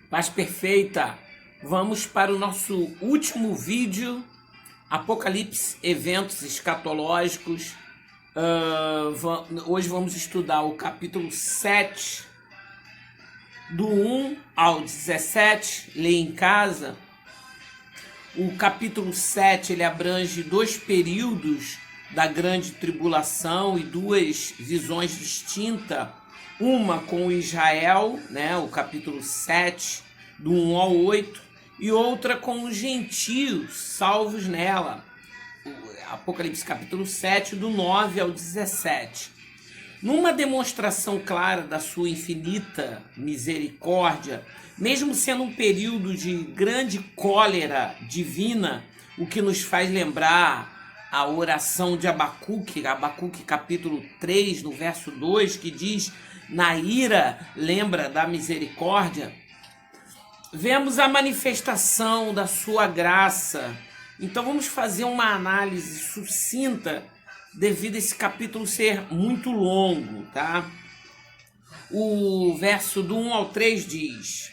Paz perfeita, vamos para o nosso último vídeo, Apocalipse, eventos escatológicos. Hoje vamos estudar o capítulo 7, do 1 ao 17, lê em casa. O capítulo 7 ele abrange dois períodos da grande tribulação e duas visões distintas. Uma com Israel, né, o capítulo 7, do 1 ao 8, e outra com os gentios salvos nela, Apocalipse capítulo 7, do 9 ao 17. Numa demonstração clara da sua infinita misericórdia, mesmo sendo um período de grande cólera divina, o que nos faz lembrar a oração de Abacuque capítulo 3, no verso 2, que diz: na ira, lembra da misericórdia. Vemos a manifestação da sua graça. Então vamos fazer uma análise sucinta devido a esse capítulo ser muito longo, tá? O verso do 1 ao 3 diz: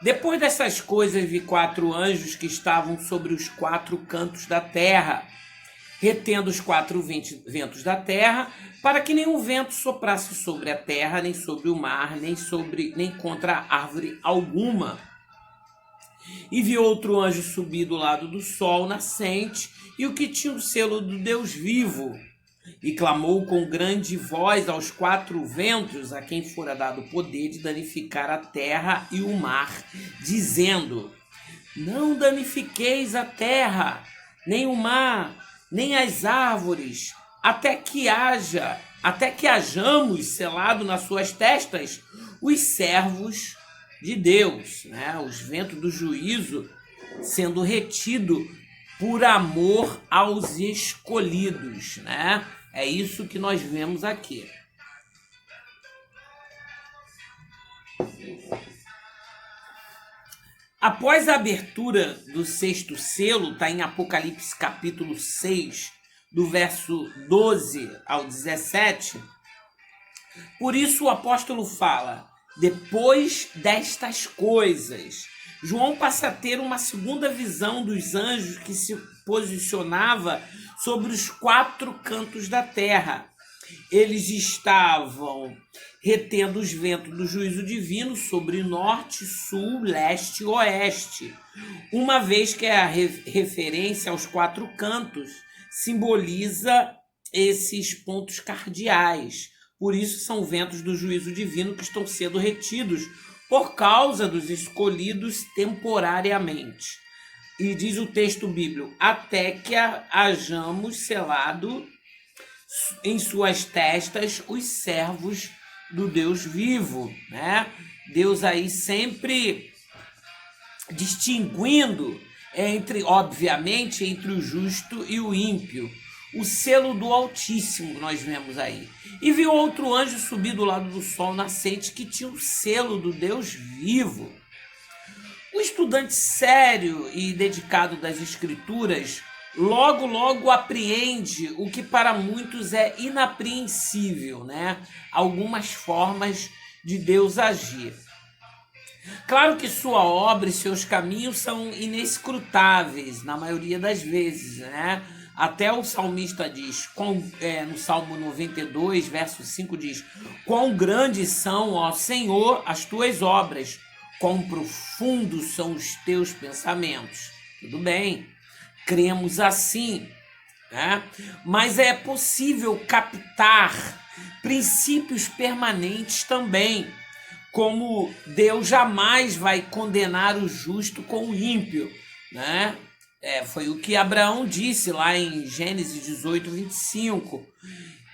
depois dessas coisas vi 4 anjos que estavam sobre os 4 cantos da terra, retendo os 4 ventos da terra, para que nenhum vento soprasse sobre a terra, nem sobre o mar, nem contra árvore alguma. E vi outro anjo subir do lado do sol nascente, e o que tinha o selo do Deus vivo, e clamou com grande voz aos 4 ventos, a quem fora dado o poder de danificar a terra e o mar, dizendo: não danifiqueis a terra, nem o mar, nem as árvores, até que hajamos selado nas suas testas os servos de Deus, né? Os ventos do juízo sendo retido por amor aos escolhidos, né? É isso que nós vemos aqui. Após a abertura do 6º selo, está em Apocalipse capítulo 6, do verso 12 ao 17. Por isso o apóstolo fala: depois destas coisas, João passa a ter uma segunda visão dos anjos que se posicionava sobre os 4 cantos da terra. Eles estavam retendo os ventos do juízo divino sobre norte, sul, leste e oeste, uma vez que a referência aos 4 cantos simboliza esses pontos cardeais. Por isso são ventos do juízo divino que estão sendo retidos por causa dos escolhidos temporariamente. E diz o texto bíblico: até que hajamos selado em suas testas os servos do Deus vivo, né? Deus aí sempre distinguindo obviamente, entre o justo e o ímpio. O selo do Altíssimo nós vemos aí. E vi outro anjo subir do lado do sol nascente, que tinha o selo do Deus vivo. O estudante sério e dedicado das Escrituras logo apreende o que para muitos é inapreensível, né? Algumas formas de Deus agir. Claro que sua obra e seus caminhos são inescrutáveis na maioria das vezes, né? Até o salmista diz, no Salmo 92, verso 5 diz: quão grandes são, ó Senhor, as tuas obras, quão profundos são os teus pensamentos. Tudo bem, cremos assim, né? Mas é possível captar princípios permanentes também, como Deus jamais vai condenar o justo com o ímpio, né? Foi o que Abraão disse lá em Gênesis 18, 25.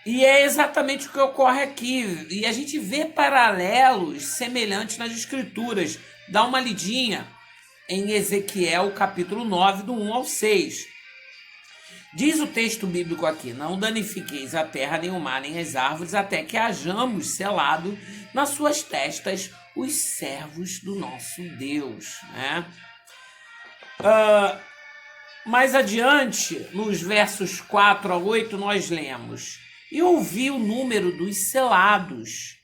E é exatamente o que ocorre aqui. E a gente vê paralelos semelhantes nas Escrituras. Dá uma lidinha em Ezequiel capítulo 9, do 1 ao 6. Diz o texto bíblico aqui: não danifiqueis a terra, nem o mar, nem as árvores, até que hajamos selado nas suas testas os servos do nosso Deus, né? Mais adiante, nos versos 4 a 8, nós lemos: e ouvi o número dos selados,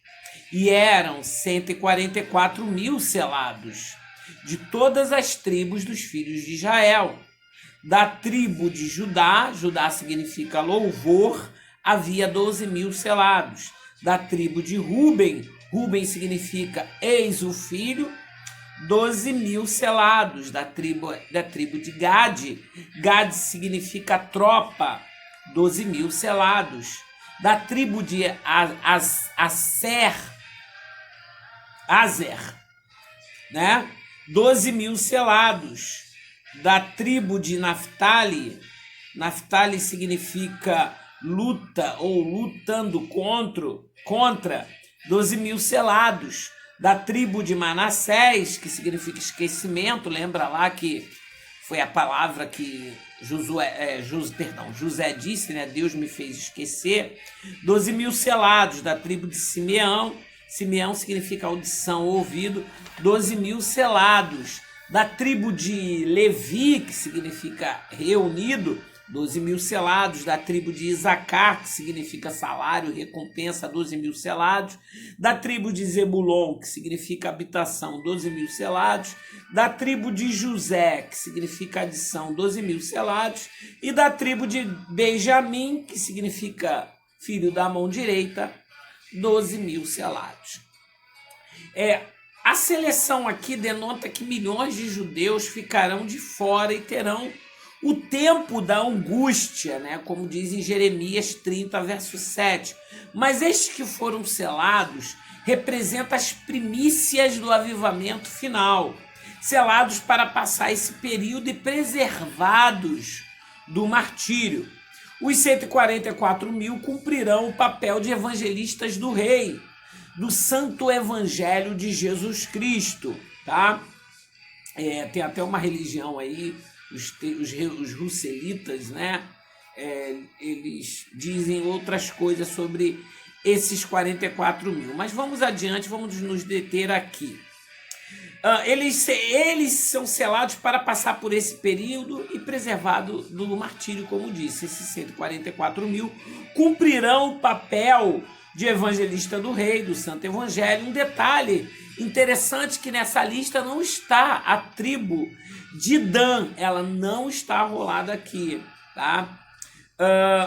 e eram 144.000 selados, de todas as tribos dos filhos de Israel. Da tribo de Judá, Judá significa louvor, havia 12.000 selados. Da tribo de Ruben, Ruben significa eis o filho, 12.000 selados. Da tribo de Gade, Gade significa tropa, 12.000 selados. Da tribo de Azer, né? 12.000 selados. Da tribo de Naftali, Naftali significa luta ou lutando contra 12.000 selados. Da tribo de Manassés, que significa esquecimento, lembra lá que foi a palavra que José disse, né? Deus me fez esquecer. 12.000 selados. Da tribo de Simeão, Simeão significa audição, ouvido, 12.000 selados. Da tribo de Levi, que significa reunido, 12.000 selados. Da tribo de Isacar, que significa salário, recompensa, 12.000 selados. Da tribo de Zebulon, que significa habitação, 12.000 selados. Da tribo de José, que significa adição, 12.000 selados. E da tribo de Benjamim, que significa filho da mão direita, 12.000 selados. A seleção aqui denota que milhões de judeus ficarão de fora e terão o tempo da angústia, né? Como diz em Jeremias 30, verso 7. Mas estes que foram selados representam as primícias do avivamento final, selados para passar esse período e preservados do martírio. Os 144.000 cumprirão o papel de evangelistas do rei, do santo evangelho de Jesus Cristo, tá? Tem até uma religião aí, os russelitas, né? Eles dizem outras coisas sobre esses 44.000, mas vamos adiante, vamos nos deter aqui. Eles são selados para passar por esse período e preservados do martírio, como disse. Esses 144.000 cumprirão o papel de evangelista do rei, do santo evangelho. Um detalhe interessante que nessa lista não está a tribo de Dan, ela não está rolada aqui, tá?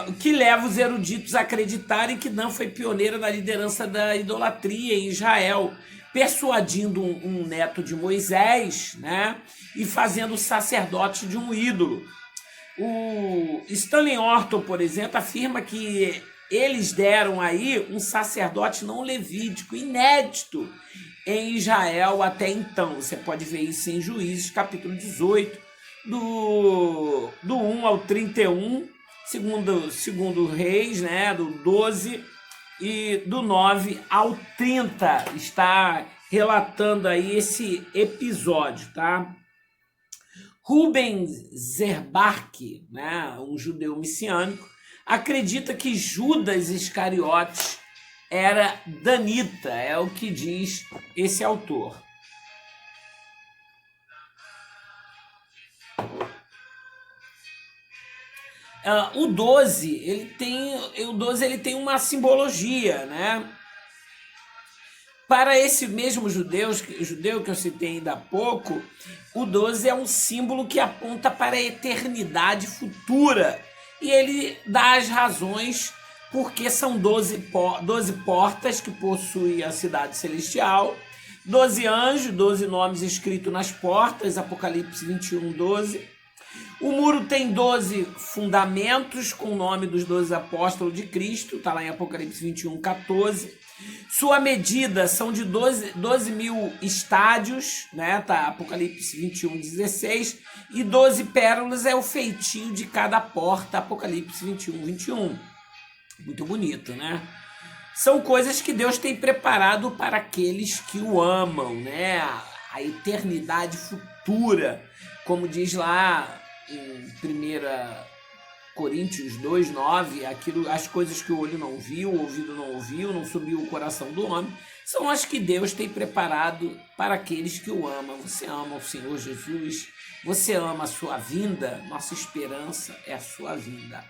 O que leva os eruditos a acreditarem que Dan foi pioneira na liderança da idolatria em Israel, persuadindo um neto de Moisés, né, e fazendo sacerdote de um ídolo. O Stanley Orton, por exemplo, afirma que eles deram aí um sacerdote não levítico, inédito em Israel até então. Você pode ver isso em Juízes, capítulo 18, do 1 ao 31, segundo Reis, né, do 12 e do 9 ao 30, está relatando aí esse episódio, tá? Ruben Zerbach, né, um judeu messiânico, acredita que Judas Iscariotes era danita, é o que diz esse autor. O 12 ele tem uma simbologia, né? Para esse mesmo judeu que eu citei ainda há pouco, o 12 é um símbolo que aponta para a eternidade futura. E ele dá as razões porque são 12 portas que possuem a cidade celestial, 12 anjos, 12 nomes escritos nas portas, Apocalipse 21, 12. O muro tem 12 fundamentos com o nome dos 12 apóstolos de Cristo, está lá em Apocalipse 21, 14. Sua medida são de 12.000 estádios, né? Tá, Apocalipse 21, 16. E 12 pérolas é o feitio de cada porta, Apocalipse 21, 21. Muito bonito, né? São coisas que Deus tem preparado para aqueles que o amam, né? A eternidade futura, como diz lá em 1 Coríntios 2, 9, as coisas que o olho não viu, o ouvido não ouviu, não subiu o coração do homem, são as que Deus tem preparado para aqueles que o amam. Você ama o Senhor Jesus, você ama a sua vinda, nossa esperança é a sua vinda.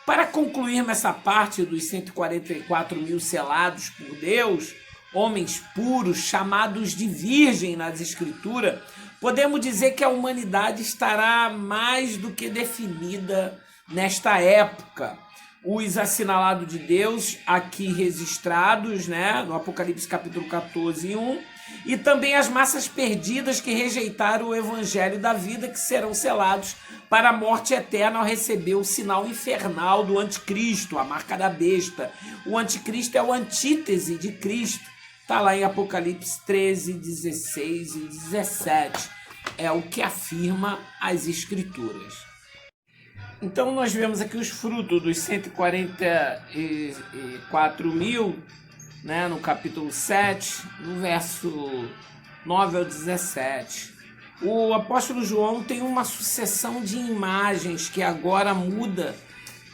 Para concluirmos essa parte dos 144.000 selados por Deus, homens puros, chamados de virgem nas Escrituras, podemos dizer que a humanidade estará mais do que definida nesta época. Os assinalados de Deus aqui registrados, né, no Apocalipse capítulo 14, 1, e também as massas perdidas que rejeitaram o evangelho da vida, que serão selados para a morte eterna ao receber o sinal infernal do anticristo, a marca da besta. O anticristo é o antítese de Cristo. Está lá em Apocalipse 13, 16 e 17. É o que afirma as Escrituras. Então nós vemos aqui os frutos dos 144 mil, né, no capítulo 7, no verso 9 ao 17. O apóstolo João tem uma sucessão de imagens que agora muda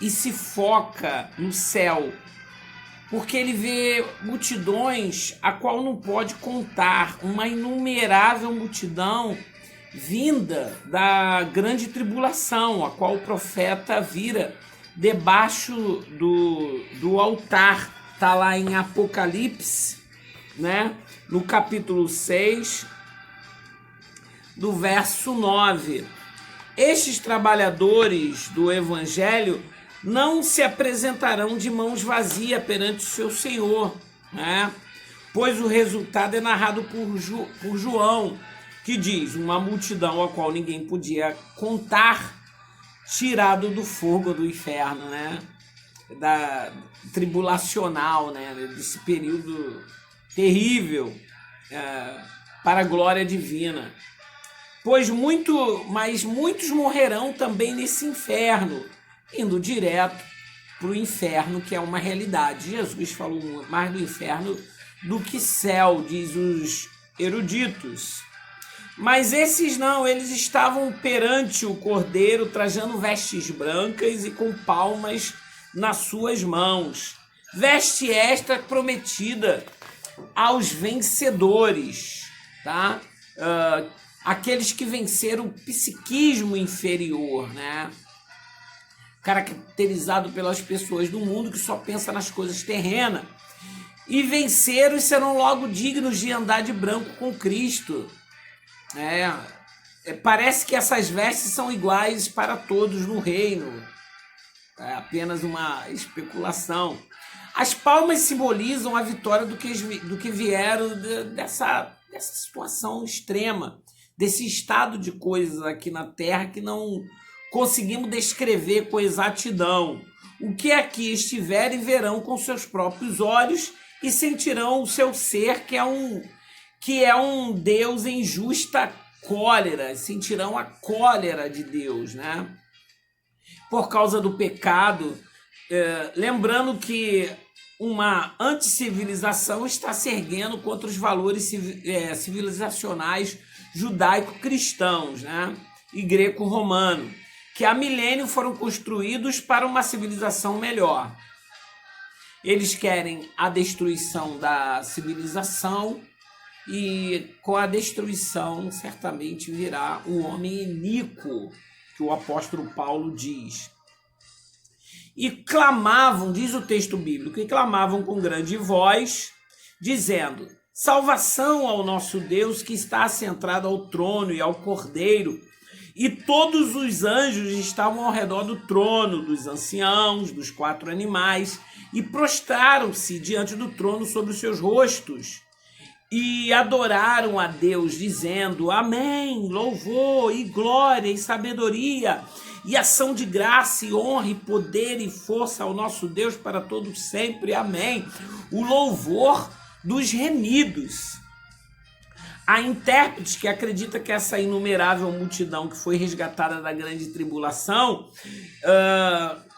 e se foca no céu, porque ele vê multidões a qual não pode contar, uma inumerável multidão vinda da grande tribulação, a qual o profeta vira debaixo do altar. Está lá em Apocalipse, né? No capítulo 6, do verso 9. Estes trabalhadores do evangelho não se apresentarão de mãos vazias perante o seu Senhor, né? Pois o resultado é narrado por João, que diz: uma multidão a qual ninguém podia contar, tirado do fogo do inferno, né? Da tribulacional, né? Desse período terrível, para a glória divina. Mas muitos morrerão também nesse inferno, indo direto para o inferno, que é uma realidade. Jesus falou mais do inferno do que céu, diz os eruditos. Mas esses não, eles estavam perante o Cordeiro, trajando vestes brancas e com palmas nas suas mãos. Veste esta prometida aos vencedores, tá? Aqueles que venceram o psiquismo inferior, né? Caracterizado pelas pessoas do mundo que só pensa nas coisas terrenas. E venceram e serão logo dignos de andar de branco com Cristo. Parece que essas vestes são iguais para todos no reino. É apenas uma especulação. As palmas simbolizam a vitória do que vieram dessa situação extrema, desse estado de coisas aqui na Terra que não conseguimos descrever com exatidão. O que aqui estiverem verão com seus próprios olhos e sentirão o seu ser, que é um Deus em justa cólera, sentirão a cólera de Deus, né? Por causa do pecado, lembrando que uma anticivilização está se erguendo contra os valores civilizacionais judaico-cristãos, né? E greco-romano, que há milênios foram construídos para uma civilização melhor. Eles querem a destruição da civilização e com a destruição certamente virá o homem iníquo, que o apóstolo Paulo diz. E clamavam, diz o texto bíblico, e clamavam com grande voz, dizendo: salvação ao nosso Deus que está assentado ao trono e ao Cordeiro. E todos os anjos estavam ao redor do trono, dos anciãos, dos 4 animais, e prostraram-se diante do trono sobre os seus rostos. E adoraram a Deus, dizendo: amém, louvor e glória e sabedoria, e ação de graça e honra e poder e força ao nosso Deus para todo sempre, amém. O louvor dos remidos. Há intérpretes que acreditam que essa inumerável multidão que foi resgatada da grande tribulação,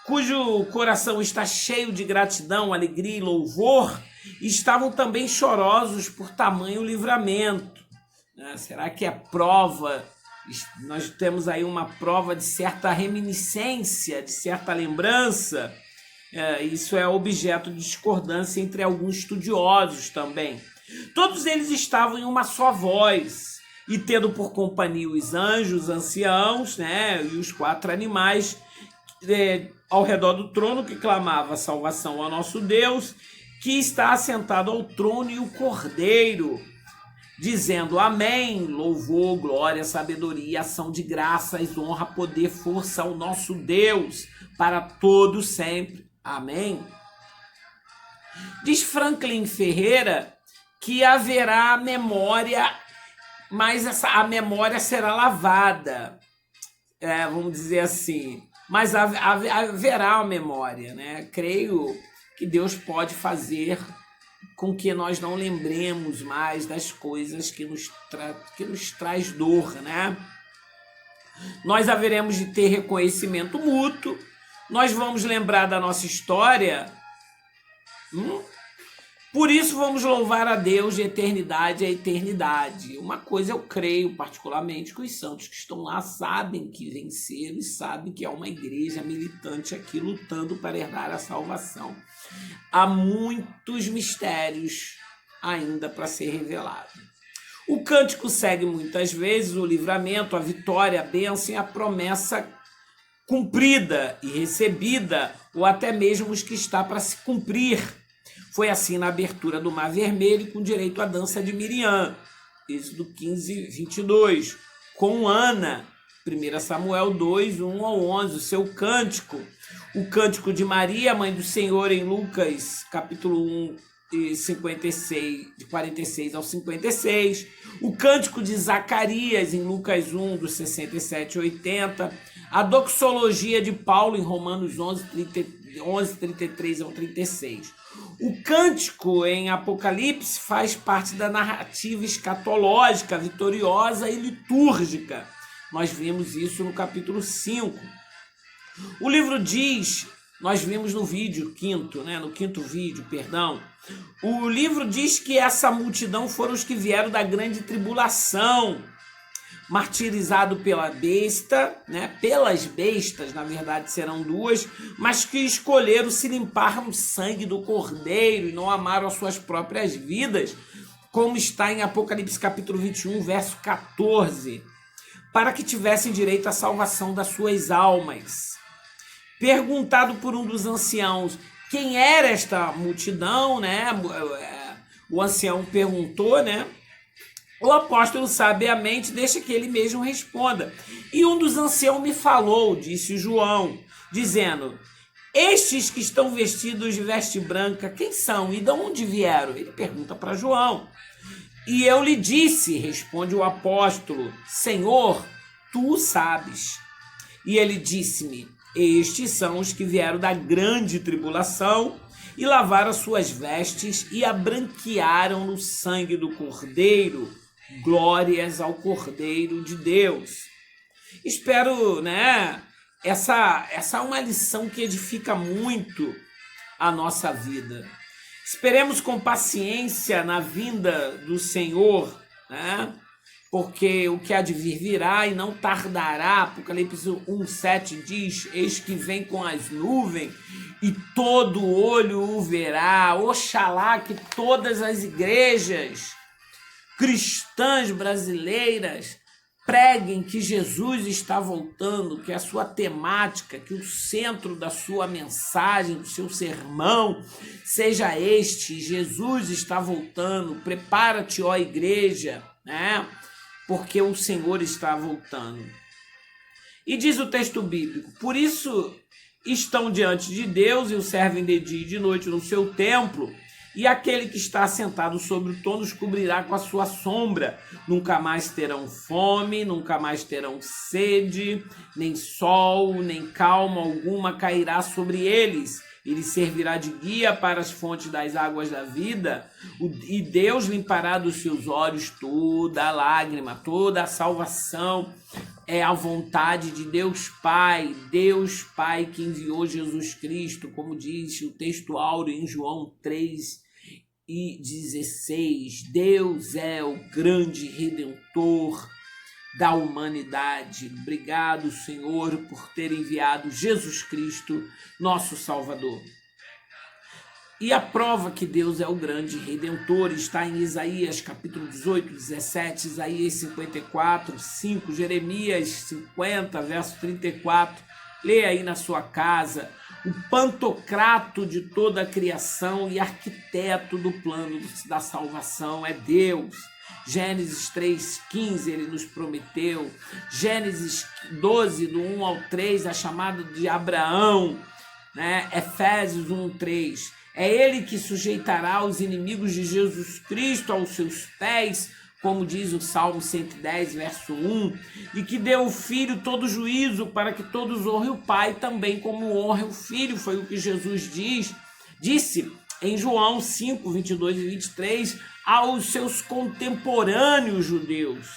cujo coração está cheio de gratidão, alegria e louvor, estavam também chorosos por tamanho livramento. Será que é prova? Nós temos aí uma prova de certa reminiscência, de certa lembrança. Isso é objeto de discordância entre alguns estudiosos também. Todos eles estavam em uma só voz, e tendo por companhia os anjos, os anciãos, né, e os 4 animais ao redor do trono, que clamava salvação ao nosso Deus, que está assentado ao trono e o Cordeiro, dizendo amém, louvor, glória, sabedoria, ação de graças, honra, poder, força ao nosso Deus, para todo sempre. Amém. Diz Franklin Ferreira que haverá memória, mas a memória será lavada, vamos dizer assim, mas haverá uma memória, né? Creio que Deus pode fazer com que nós não lembremos mais das coisas que nos traz dor, né? Nós haveremos de ter reconhecimento mútuo, nós vamos lembrar da nossa história, por isso vamos louvar a Deus de eternidade a eternidade. Uma coisa eu creio particularmente que os santos que estão lá sabem que venceram e sabem que é uma igreja militante aqui lutando para herdar a salvação. Há muitos mistérios ainda para ser revelado. O cântico segue muitas vezes o livramento, a vitória, a bênção e a promessa cumprida e recebida, ou até mesmo os que está para se cumprir. Foi assim na abertura do Mar Vermelho, com direito à dança de Miriam, Êxodo 15, 22, com Ana, 1 Samuel 2, 1 ao 11, o seu cântico, o cântico de Maria, mãe do Senhor, em Lucas, capítulo 1, 56, de 46 ao 56, o cântico de Zacarias, em Lucas 1, dos 67 a 80, a doxologia de Paulo, em Romanos 11, 33 ao 36. O cântico em Apocalipse faz parte da narrativa escatológica, vitoriosa e litúrgica. Nós vimos isso no capítulo 5. O livro diz, nós vimos no quinto vídeo, o livro diz que essa multidão foram os que vieram da grande tribulação, martirizado pela besta, pelas bestas, na verdade serão duas, mas que escolheram se limpar no sangue do Cordeiro e não amaram as suas próprias vidas, como está em Apocalipse capítulo 21, verso 14, para que tivessem direito à salvação das suas almas. Perguntado por um dos anciãos quem era esta multidão, o ancião perguntou, o apóstolo sabiamente deixa que ele mesmo responda. E um dos anciãos me falou, disse João, dizendo, estes que estão vestidos de veste branca, quem são e de onde vieram? Ele pergunta para João. E eu lhe disse, responde o apóstolo, Senhor, tu o sabes. E ele disse-me, estes são os que vieram da grande tribulação e lavaram as suas vestes e a branquearam no sangue do Cordeiro. Glórias ao Cordeiro de Deus. Espero, essa é uma lição que edifica muito a nossa vida. Esperemos com paciência na vinda do Senhor, porque o que há de vir virá e não tardará. Apocalipse 1:7 diz, eis que vem com as nuvens e todo olho o verá. Oxalá que todas as igrejas cristãs brasileiras preguem que Jesus está voltando, que a sua temática, que o centro da sua mensagem, do seu sermão, seja este, Jesus está voltando, prepara-te, ó igreja, porque o Senhor está voltando. E diz o texto bíblico, por isso estão diante de Deus e o servem de dia e de noite no seu templo, e aquele que está assentado sobre o trono os cobrirá com a sua sombra. Nunca mais terão fome, nunca mais terão sede, nem sol, nem calma alguma cairá sobre eles. Ele servirá de guia para as fontes das águas da vida, e Deus limpará dos seus olhos toda a lágrima, toda a salvação. É a vontade de Deus Pai que enviou Jesus Cristo, como diz o texto áureo em João 3:16. Deus é o grande Redentor da humanidade. Obrigado, Senhor, por ter enviado Jesus Cristo, nosso Salvador. E a prova que Deus é o grande Redentor está em Isaías capítulo 18, 17, Isaías 54, 5, Jeremias 50, verso 34, Lê aí na sua casa. O pantocrato de toda a criação e arquiteto do plano da salvação é Deus. Gênesis 3,15 ele nos prometeu. Gênesis 12, do 1 ao 3, a chamada de Abraão, né? Efésios 1:3. É ele que sujeitará os inimigos de Jesus Cristo aos seus pés, como diz o Salmo 110, verso 1, e que deu ao Filho todo juízo para que todos honrem o Pai também como honrem o Filho. Foi o que Jesus disse em João 5, 22 e 23 aos seus contemporâneos judeus.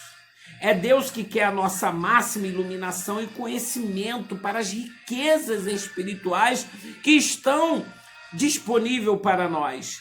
É Deus que quer a nossa máxima iluminação e conhecimento para as riquezas espirituais que estão disponíveis para nós.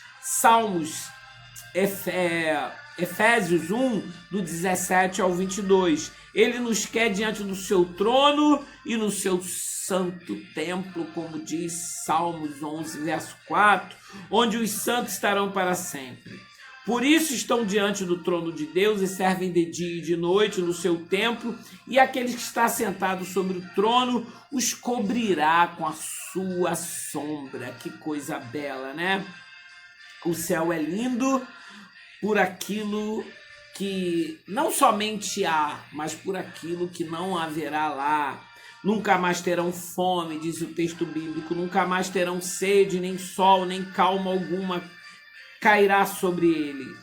Efésios 1, do 17 ao 22. Ele nos quer diante do seu trono e no seu santo templo, como diz Salmos 11, verso 4, onde os santos estarão para sempre. Por isso estão diante do trono de Deus e servem de dia e de noite no seu templo, e aquele que está sentado sobre o trono os cobrirá com a sua sombra. Que coisa bela, né? O céu é lindo por aquilo que não somente há, mas por aquilo que não haverá lá. Nunca mais terão fome, diz o texto bíblico, nunca mais terão sede, nem sol, nem calma alguma cairá sobre eles.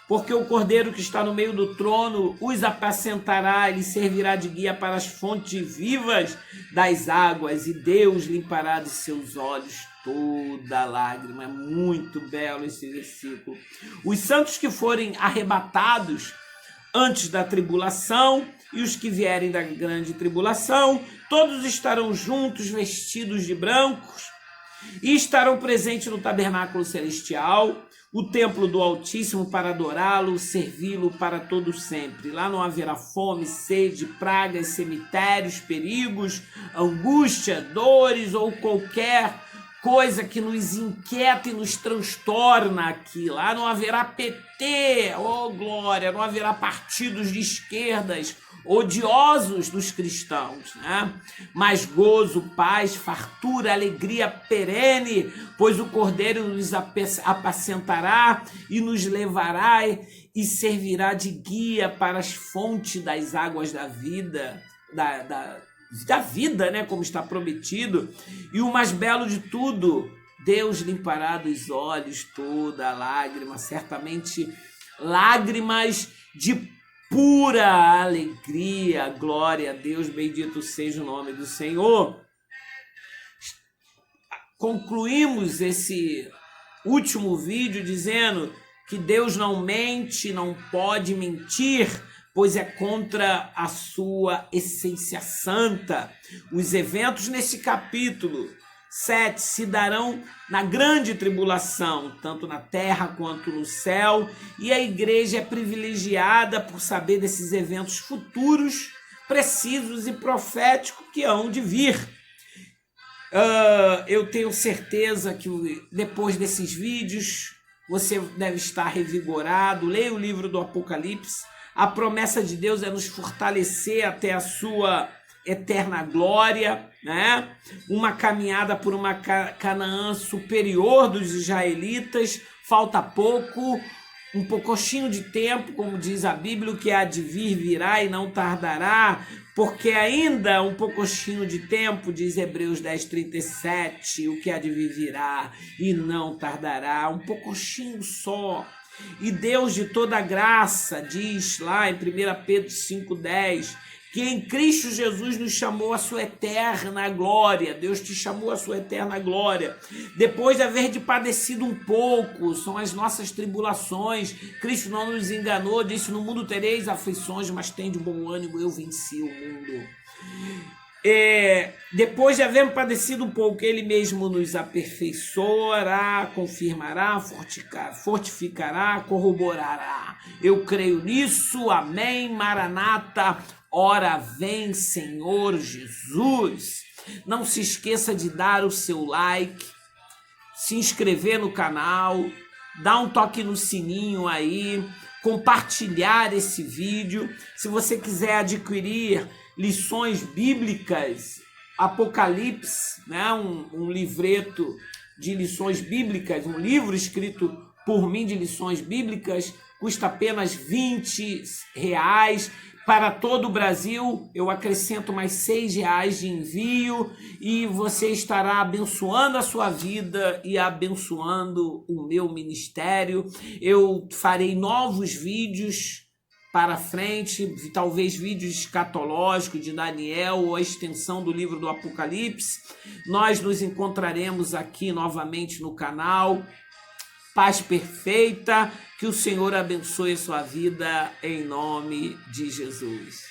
Porque o Cordeiro que está no meio do trono os apacentará, ele servirá de guia para as fontes vivas das águas, e Deus limpará de seus olhos toda lágrima. É muito belo esse versículo. Os santos que forem arrebatados antes da tribulação e os que vierem da grande tribulação, todos estarão juntos, vestidos de brancos, e estarão presentes no tabernáculo celestial, o templo do Altíssimo, para adorá-lo, servi-lo para todo sempre. Lá não haverá fome, sede, pragas, cemitérios, perigos, angústia, dores ou qualquer coisa que nos inquieta e nos transtorna aqui. Lá não haverá PT, oh glória, não haverá partidos de esquerdas odiosos dos cristãos, né? Mas gozo, paz, fartura, alegria perene, pois o Cordeiro nos apacentará e nos levará e servirá de guia para as fontes das águas da vida, da vida, né? Como está prometido. E o mais belo de tudo, Deus limpará dos olhos toda a lágrima, certamente lágrimas de pura alegria. Glória a Deus, bendito seja o nome do Senhor. Concluímos esse último vídeo dizendo que Deus não mente, não pode mentir, pois é contra a sua essência santa. Os eventos nesse capítulo 7 se darão na grande tribulação, tanto na terra quanto no céu, e a igreja é privilegiada por saber desses eventos futuros, precisos e proféticos que hão de vir. Eu tenho certeza que depois desses vídeos você deve estar revigorado. Leia o livro do Apocalipse. A promessa de Deus é nos fortalecer até a sua eterna glória, né? Uma caminhada por uma Canaã superior dos israelitas. Falta pouco, um pouquinho de tempo, como diz a Bíblia, o que há de vir virá e não tardará, porque ainda um pouquinho de tempo, diz Hebreus 10:37, o que há de vir virá e não tardará, um pouquinho só. E Deus de toda graça diz lá em 1 Pedro 5:10, que em Cristo Jesus nos chamou a sua eterna glória. Deus te chamou a sua eterna glória. Depois de haver padecido um pouco, são as nossas tribulações. Cristo não nos enganou, disse: no mundo tereis aflições, mas tende bom ânimo, eu venci o mundo. Depois de haver padecido um pouco, ele mesmo nos aperfeiçoará, confirmará, fortificará, corroborará. Eu creio nisso, amém, Maranata, ora vem, Senhor Jesus. Não se esqueça de dar o seu like, se inscrever no canal, dar um toque no sininho aí, compartilhar esse vídeo. Se você quiser adquirir lições bíblicas Apocalipse, né? Um livreto de lições bíblicas, um livro escrito por mim de lições bíblicas, custa apenas R$20. Para todo o Brasil, eu acrescento mais R$6 de envio e você estará abençoando a sua vida e abençoando o meu ministério. Eu farei novos vídeos para frente, talvez vídeos escatológicos de Daniel ou a extensão do livro do Apocalipse. Nós nos encontraremos aqui novamente no canal. Paz perfeita, que o Senhor abençoe a sua vida em nome de Jesus.